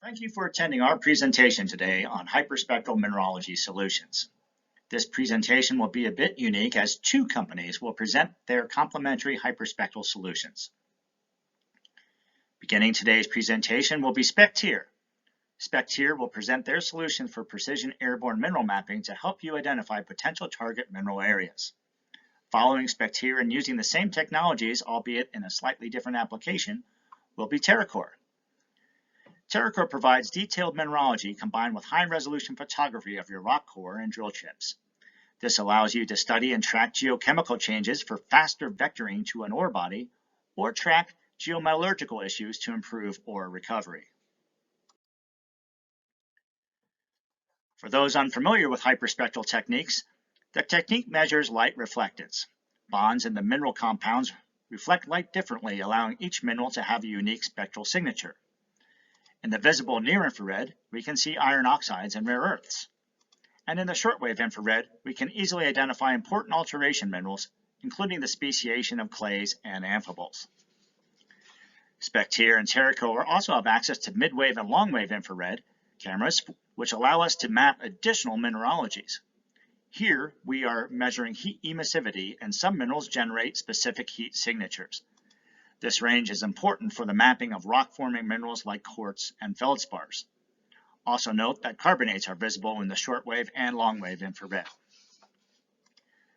Thank you for attending our presentation today on hyperspectral mineralogy solutions. This presentation will be a bit unique as two companies will present their complementary hyperspectral solutions. Beginning today's presentation will be Spectier. Spectier will present their solution for precision airborne mineral mapping to help you identify potential target mineral areas. Following Spectier and using the same technologies, albeit in a slightly different application, will be TerraCore. TerraCore provides detailed mineralogy combined with high-resolution photography of your rock core and drill chips. This allows you to study and track geochemical changes for faster vectoring to an ore body, or track geometallurgical issues to improve ore recovery. For those unfamiliar with hyperspectral techniques, the technique measures light reflectance. Bonds in the mineral compounds reflect light differently, allowing each mineral to have a unique spectral signature. In the visible near-infrared, we can see iron oxides and rare earths. And in the shortwave infrared, we can easily identify important alteration minerals, including the speciation of clays and amphiboles. Spectier and TerraCore also have access to midwave and longwave infrared cameras, which allow us to map additional mineralogies. Here, we are measuring heat emissivity, and some minerals generate specific heat signatures. This range is important for the mapping of rock-forming minerals like quartz and feldspars. Also note that carbonates are visible in the shortwave and longwave infrared.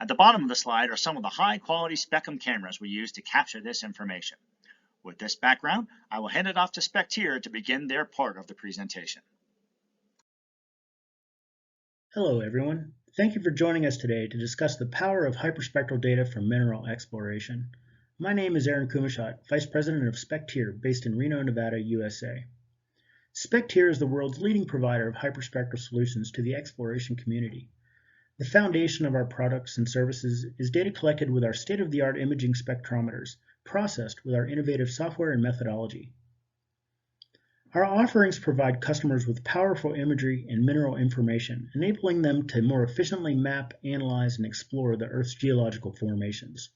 At the bottom of the slide are some of the high-quality Spectrum cameras we use to capture this information. With this background, I will hand it off to Spectier to begin their part of the presentation. Hello everyone. Thank you for joining us today to discuss the power of hyperspectral data for mineral exploration. My name is Aaron Kumashot, Vice President of Spectier, based in Reno, Nevada, USA. Spectier is the world's leading provider of hyperspectral solutions to the exploration community. The foundation of our products and services is data collected with our state-of-the-art imaging spectrometers, processed with our innovative software and methodology. Our offerings provide customers with powerful imagery and mineral information, enabling them to more efficiently map, analyze, and explore the Earth's geological formations.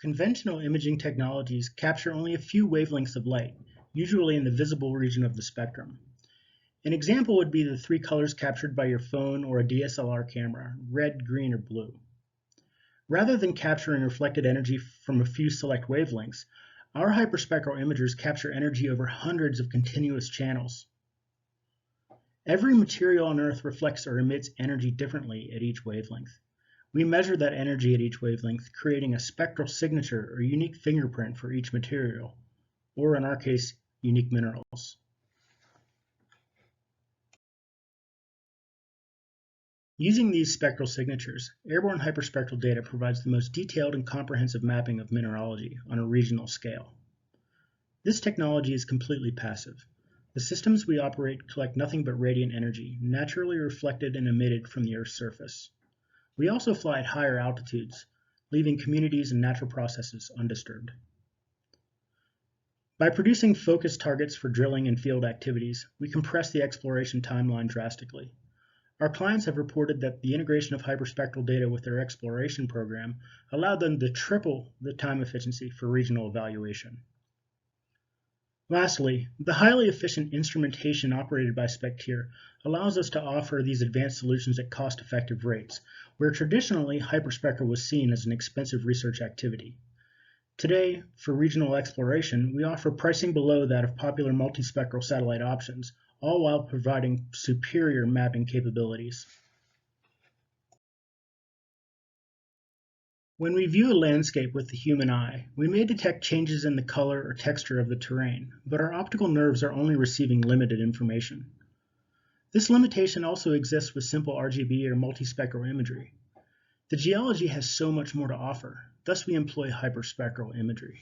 Conventional imaging technologies capture only a few wavelengths of light, usually in the visible region of the spectrum. An example would be the three colors captured by your phone or a DSLR camera, red, green, or blue. Rather than capturing reflected energy from a few select wavelengths, our hyperspectral imagers capture energy over hundreds of continuous channels. Every material on Earth reflects or emits energy differently at each wavelength. We measure that energy at each wavelength, creating a spectral signature or unique fingerprint for each material, or in our case, unique minerals. Using these spectral signatures, airborne hyperspectral data provides the most detailed and comprehensive mapping of mineralogy on a regional scale. This technology is completely passive. The systems we operate collect nothing but radiant energy, naturally reflected and emitted from the Earth's surface. We also fly at higher altitudes, leaving communities and natural processes undisturbed. By producing focused targets for drilling and field activities, we compress the exploration timeline drastically. Our clients have reported that the integration of hyperspectral data with their exploration program allowed them to triple the time efficiency for regional evaluation. Lastly, the highly efficient instrumentation operated by Spectier allows us to offer these advanced solutions at cost-effective rates, where traditionally hyperspectral was seen as an expensive research activity. Today, for regional exploration, we offer pricing below that of popular multispectral satellite options, all while providing superior mapping capabilities. When we view a landscape with the human eye, we may detect changes in the color or texture of the terrain, but our optical nerves are only receiving limited information. This limitation also exists with simple RGB or multispectral imagery. The geology has so much more to offer, thus we employ hyperspectral imagery.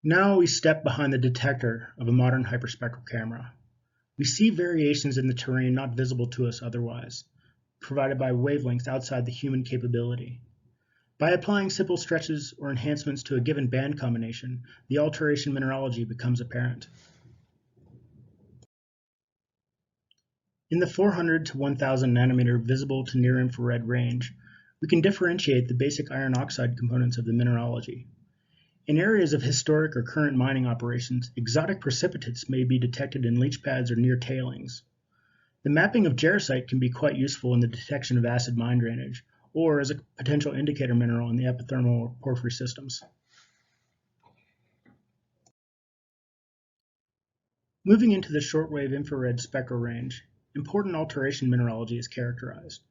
Now we step behind the detector of a modern hyperspectral camera. We see variations in the terrain not visible to us otherwise, provided by wavelengths outside the human capability. By applying simple stretches or enhancements to a given band combination, the alteration mineralogy becomes apparent. In the 400 to 1000 nanometer visible to near infrared range, we can differentiate the basic iron oxide components of the mineralogy. In areas of historic or current mining operations, exotic precipitates may be detected in leach pads or near tailings. The mapping of jarosite can be quite useful in the detection of acid mine drainage, or as a potential indicator mineral in the epithermal or porphyry systems. Moving into the shortwave infrared spectral range, important alteration mineralogy is characterized.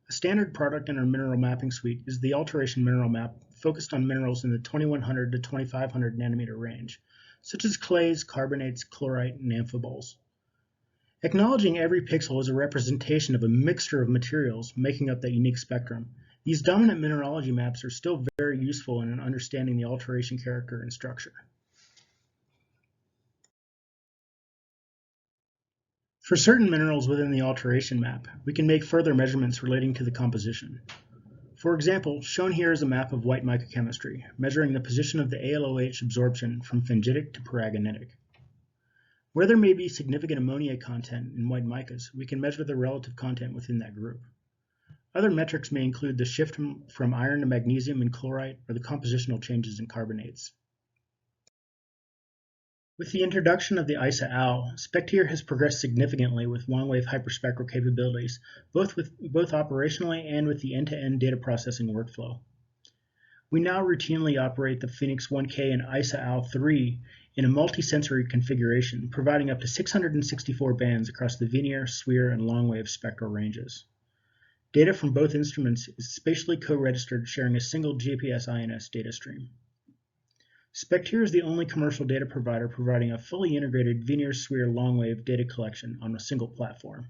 A standard product in our mineral mapping suite is the alteration mineral map focused on minerals in the 2100 to 2500 nanometer range, such as clays, carbonates, chlorite, and amphiboles. Acknowledging every pixel as a representation of a mixture of materials making up that unique spectrum, these dominant mineralogy maps are still very useful in understanding the alteration character and structure. For certain minerals within the alteration map, we can make further measurements relating to the composition. For example, shown here is a map of white mica chemistry, measuring the position of the ALOH absorption from phengitic to paragonitic. Where there may be significant ammonia content in white micas, we can measure the relative content within that group. Other metrics may include the shift from iron to magnesium in chlorite or the compositional changes in carbonates. With the introduction of the ISA-AL, SPECTIR has progressed significantly with long-wave hyperspectral capabilities, both operationally and with the end-to-end data processing workflow. We now routinely operate the Phoenix 1K and ISA-AL3 in a multi-sensory configuration, providing up to 664 bands across the Vernier, SWIR, and long-wave spectral ranges. Data from both instruments is spatially co-registered, sharing a single GPS-INS data stream. SPECTIR is the only commercial data provider providing a fully integrated Vernier SWIR long-wave data collection on a single platform.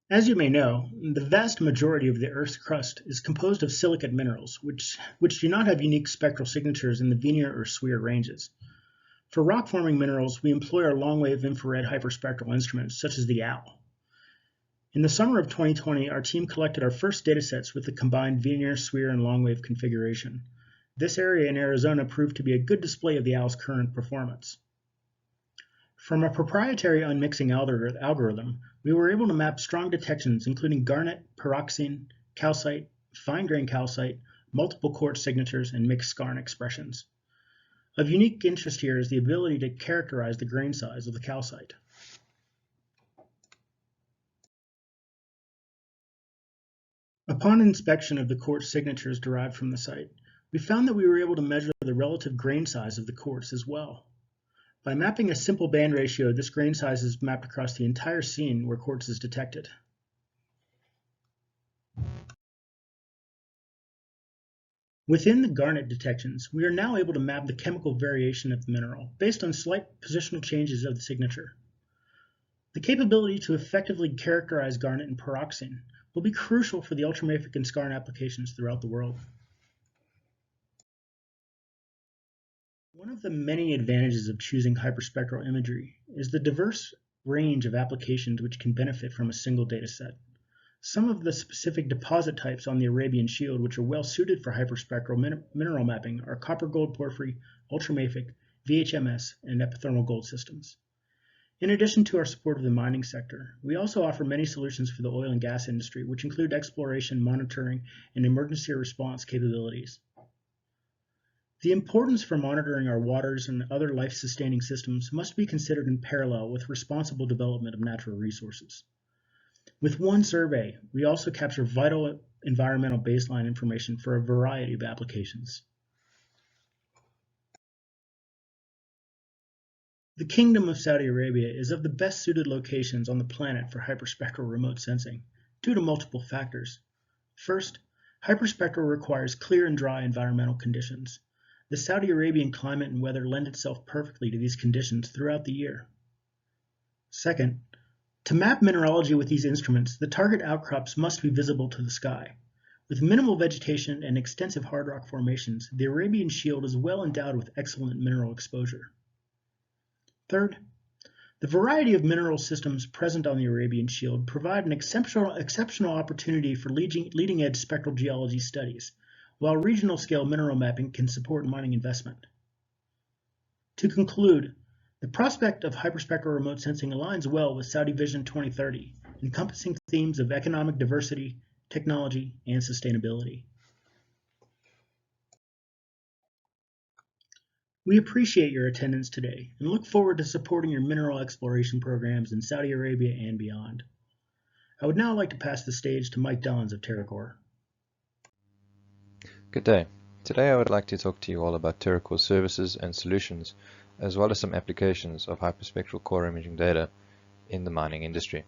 As you may know, the vast majority of the Earth's crust is composed of silicate minerals, which do not have unique spectral signatures in the Vernier or SWIR ranges. For rock-forming minerals, we employ our long-wave infrared hyperspectral instruments, such as the AL. In the summer of 2020, our team collected our first datasets with the combined Vernier, SWIR, and long-wave configuration. This area in Arizona proved to be a good display of the AL's current performance. From a proprietary unmixing algorithm, we were able to map strong detections including garnet, pyroxene, calcite, fine-grained calcite, multiple quartz signatures, and mixed skarn expressions. Of unique interest here is the ability to characterize the grain size of the calcite. Upon inspection of the quartz signatures derived from the site, we found that we were able to measure the relative grain size of the quartz as well. By mapping a simple band ratio, this grain size is mapped across the entire scene where quartz is detected. Within the garnet detections, we are now able to map the chemical variation of the mineral based on slight positional changes of the signature. The capability to effectively characterize garnet and pyroxene will be crucial for the ultramafic and skarn applications throughout the world. One of the many advantages of choosing hyperspectral imagery is the diverse range of applications which can benefit from a single dataset. Some of the specific deposit types on the Arabian Shield which are well suited for hyperspectral mineral mapping are copper gold porphyry, ultramafic, VHMS, and epithermal gold systems. In addition to our support of the mining sector, we also offer many solutions for the oil and gas industry, which include exploration, monitoring, and emergency response capabilities. The importance for monitoring our waters and other life-sustaining systems must be considered in parallel with responsible development of natural resources. With one survey, we also capture vital environmental baseline information for a variety of applications. The Kingdom of Saudi Arabia is of the best suited locations on the planet for hyperspectral remote sensing, due to multiple factors. First, hyperspectral requires clear and dry environmental conditions. The Saudi Arabian climate and weather lend itself perfectly to these conditions throughout the year. Second, to map mineralogy with these instruments, the target outcrops must be visible to the sky. With minimal vegetation and extensive hard rock formations, the Arabian Shield is well endowed with excellent mineral exposure. Third, the variety of mineral systems present on the Arabian Shield provide an exceptional opportunity for leading-edge spectral geology studies, while regional-scale mineral mapping can support mining investment. To conclude, The prospect of hyperspectral remote sensing aligns well with Saudi Vision 2030, encompassing themes of economic diversity, technology, and sustainability. We appreciate your attendance today and look forward to supporting your mineral exploration programs in Saudi Arabia and beyond. I would now like to pass the stage to Mike Dons of TerraCore. Good day. Today I would like to talk to you all about TerraCore's services and solutions, as well as some applications of hyperspectral core imaging data in the mining industry.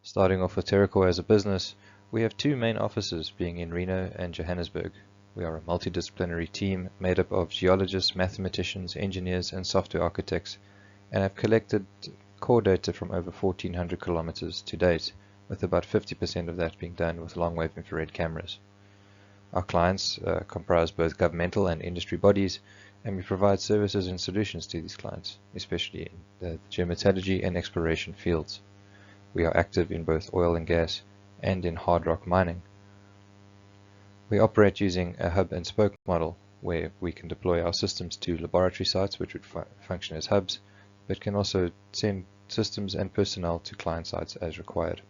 Starting off with TerraCore as a business, we have two main offices being in Reno and Johannesburg. We are a multidisciplinary team made up of geologists, mathematicians, engineers, and software architects, and have collected core data from over 1,400 kilometers to date, with about 50% of that being done with long-wave infrared cameras. Our clients comprise both governmental and industry bodies, and we provide services and solutions to these clients, especially in the geometallurgy and exploration fields. We are active in both oil and gas and in hard rock mining. We operate using a hub and spoke model, where we can deploy our systems to laboratory sites which would function as hubs, but can also send systems and personnel to client sites as required.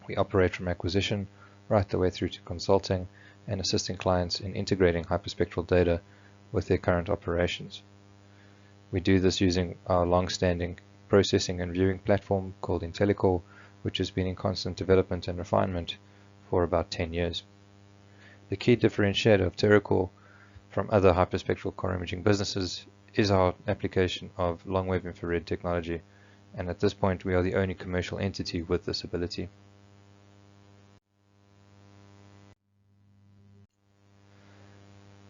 We operate from acquisition right the way through to consulting and assisting clients in integrating hyperspectral data with their current operations. We do this using our long-standing processing and viewing platform called IntelliCore, which has been in constant development and refinement for about 10 years. The key differentiator of TerraCore from other hyperspectral core imaging businesses is our application of long-wave infrared technology, and at this point we are the only commercial entity with this ability.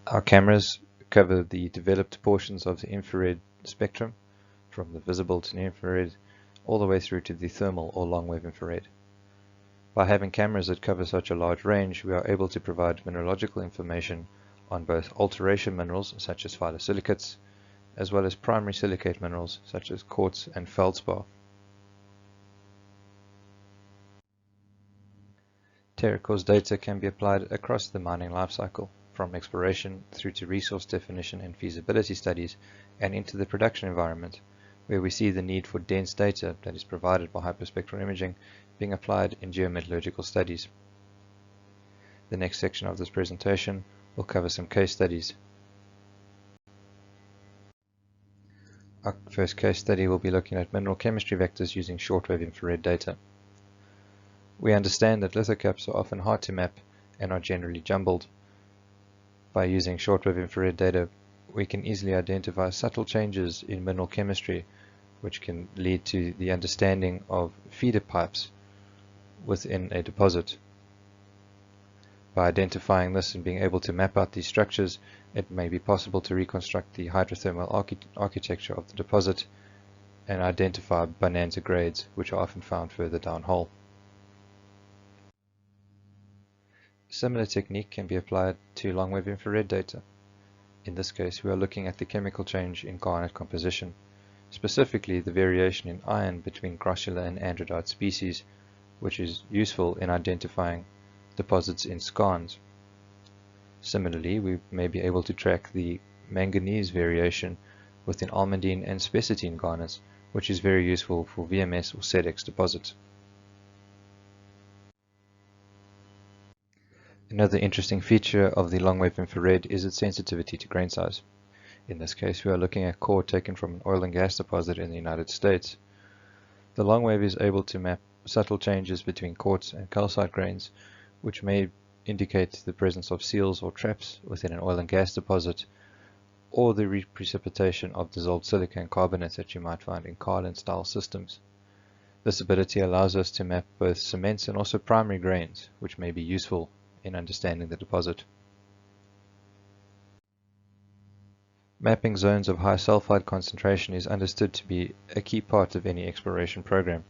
Our cameras cover the developed portions of the infrared spectrum, from the visible to near infrared, all the way through to the thermal or long-wave infrared. By having cameras that cover such a large range, we are able to provide mineralogical information on both alteration minerals such as phyllosilicates, as well as primary silicate minerals such as quartz and feldspar. TerraCore's data can be applied across the mining lifecycle, from exploration through to resource definition and feasibility studies, and into the production environment, where we see the need for dense data that is provided by hyperspectral imaging being applied in geometallurgical studies. The next section of this presentation will cover some case studies. Our first case study will be looking at mineral chemistry vectors using shortwave infrared data. We understand that lithocaps are often hard to map and are generally jumbled. By using shortwave infrared data, we can easily identify subtle changes in mineral chemistry, which can lead to the understanding of feeder pipes within a deposit. By identifying this and being able to map out these structures, it may be possible to reconstruct the hydrothermal architecture of the deposit and identify bonanza grades, which are often found further downhole. A similar technique can be applied to long-wave infrared data. In this case, we are looking at the chemical change in garnet composition, specifically the variation in iron between grossular and andradite species, which is useful in identifying deposits in skarns. Similarly, we may be able to track the manganese variation within almandine and spessartine garnets, which is very useful for VMS or SEDEX deposits. Another interesting feature of the long-wave infrared is its sensitivity to grain size. In this case, we are looking at core taken from an oil and gas deposit in the United States. The long wave is able to map subtle changes between quartz and calcite grains, which may indicate the presence of seals or traps within an oil and gas deposit, or the reprecipitation of dissolved silica and carbonate that you might find in Carlin-style systems. This ability allows us to map both cements and also primary grains, which may be useful in understanding the deposit. Mapping zones of high sulfide concentration is understood to be a key part of any exploration program.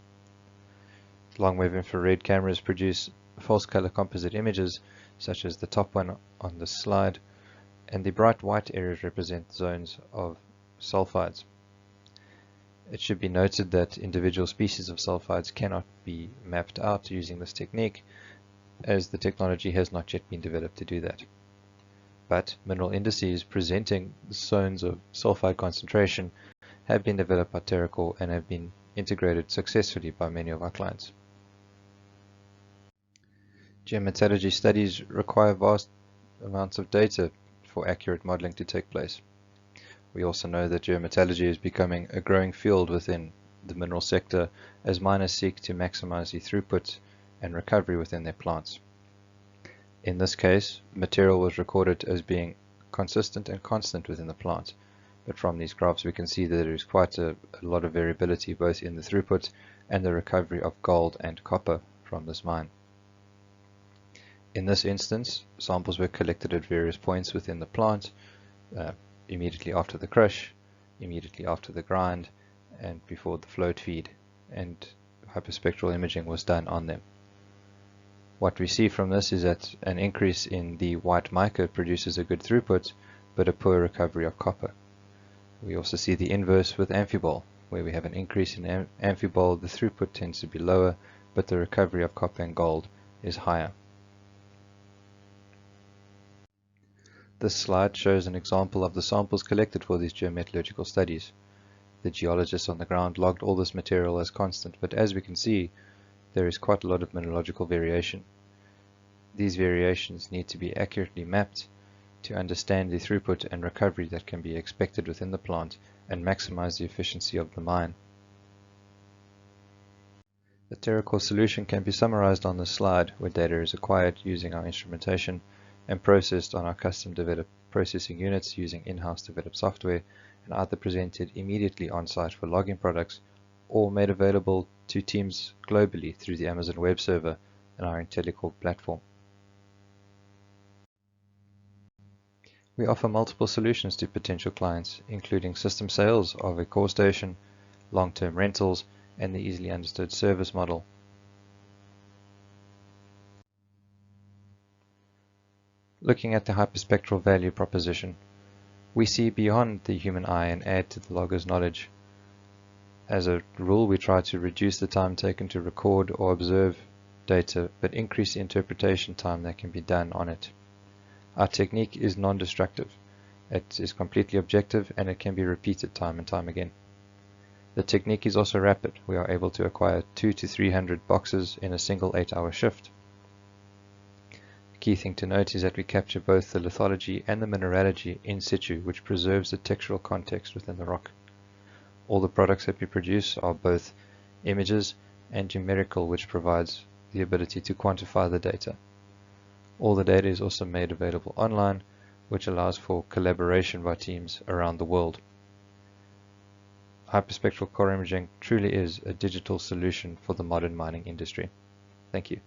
Long-wave infrared cameras produce false color composite images, such as the top one on this slide, and the bright white areas represent zones of sulfides. It should be noted that individual species of sulfides cannot be mapped out using this technique, as the technology has not yet been developed to do that. but mineral indices presenting zones of sulfide concentration have been developed by TerraCore and have been integrated successfully by many of our clients. Geometallurgy studies require vast amounts of data for accurate modeling to take place. We also know that geometallurgy is becoming a growing field within the mineral sector as miners seek to maximize the throughput and recovery within their plants. In this case, material was recorded as being consistent and constant within the plant, but from these graphs we can see that there is quite a lot of variability both in the throughput and the recovery of gold and copper from this mine. In this instance, samples were collected at various points within the plant, immediately after the crush, immediately after the grind, and before the float feed, and hyperspectral imaging was done on them. What we see from this is that an increase in the white mica produces a good throughput, but a poor recovery of copper. We also see the inverse with amphibole, where we have an increase in amphibole, the throughput tends to be lower, but the recovery of copper and gold is higher. This slide shows an example of the samples collected for these geometallurgical studies. The geologists on the ground logged all this material as constant, but as we can see, there is quite a lot of mineralogical variation. These variations need to be accurately mapped to understand the throughput and recovery that can be expected within the plant and maximize the efficiency of the mine. The TerraCore solution can be summarized on this slide, where data is acquired using our instrumentation and processed on our custom developed processing units using in-house developed software, and either presented immediately on site for logging products or made available to teams globally through the Amazon web server and our IntelliCore platform. We offer multiple solutions to potential clients, including system sales of a core station, long-term rentals, and the easily understood service model. Looking at the hyperspectral value proposition, we see beyond the human eye and add to the logger's knowledge. As a rule, we try to reduce the time taken to record or observe data, but increase the interpretation time that can be done on it. Our technique is non-destructive. It is completely objective and it can be repeated time and time again. The technique is also rapid. We are able to acquire 200 to 300 boxes in a single 8-hour shift. The key thing to note is that we capture both the lithology and the mineralogy in situ, which preserves the textural context within the rock. All the products that we produce are both images and numerical, which provides the ability to quantify the data. All the data is also made available online, which allows for collaboration by teams around the world. Hyperspectral core imaging truly is a digital solution for the modern mining industry. Thank you.